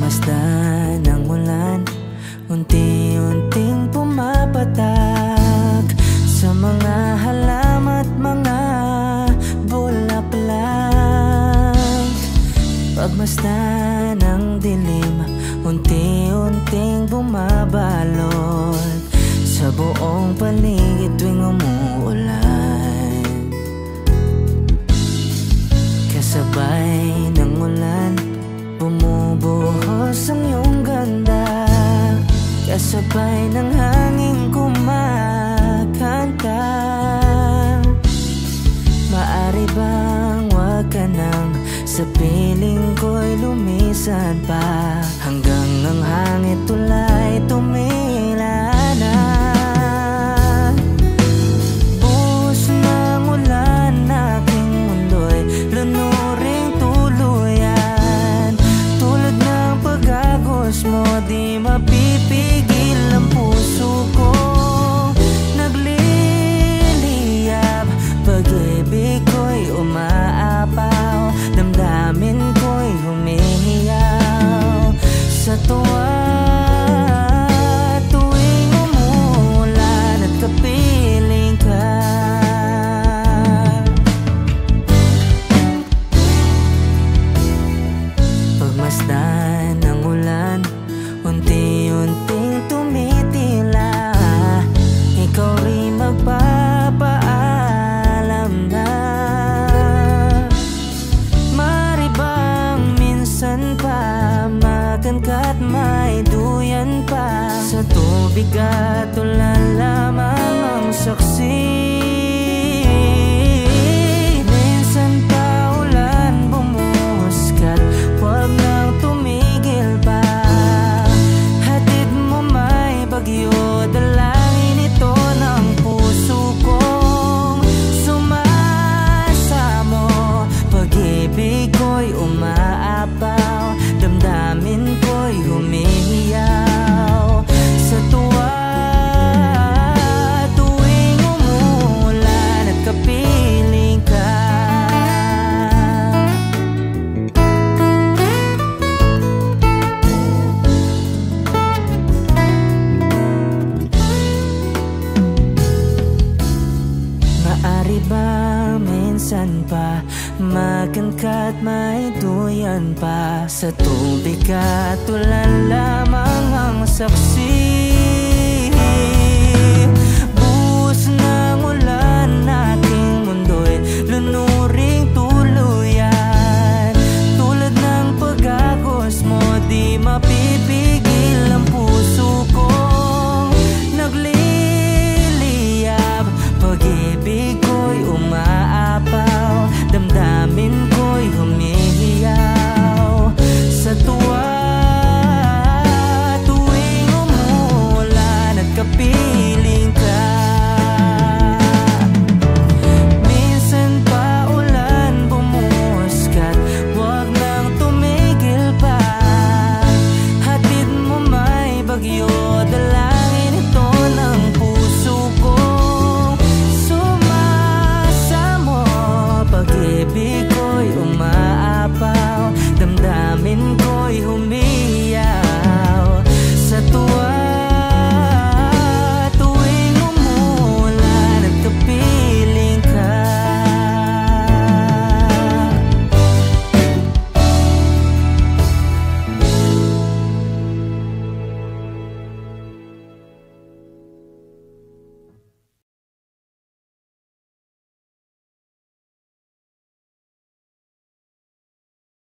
Pagmasdan ng ulan, unti-unting pumapatak sa mga halaman at mga bulaklak. Pagmasdan ng dilim, unti-unting bumabalot sa buong paligid tuwing umuulan. Kasabay ng ulan, bumubuhos ang iyong ganda. Kasabay ng hangin kumakanta. Maari bang wag ka nang sa piling ko'y lumisan pa, hanggang ang hangin tulay tumila na. Buhos ng ulan, aking mundo'y lunuring tuluyan. Tulad ng pag-agos mo, di mapipigil ang puso ko. Nagliliyab, pag-ibig ko'y umaapaw, damdamin ko'y humihiyaw sa tuwa. Tuwing umulan at kapiling ka, pagmasdan ng ulan, unti-unting tumitila. Ikaw rin magpapaalam na. Mari bang minsan pa magan ka't may duyan pa, sa tubig at ulan lamang ang saksi. Minsan pa ulan bumuhos ka't wag nang tumigil pa. Hatid mo may bagyo, dalangin ito ng puso kong sumasamo. Pag-ibig ko'y umaapaw, damdamin ko'y humihiyaw sa tuwa. Tuwing umulan at kapiling ka, maari ba minsan pa magan ka't may duyan pa, sa tubig at ulan lamang ang saksi. Buhos ng ulan, aking mundo'y lunuring tuluyan. Tulad ng pag-agos mo, di mapipigil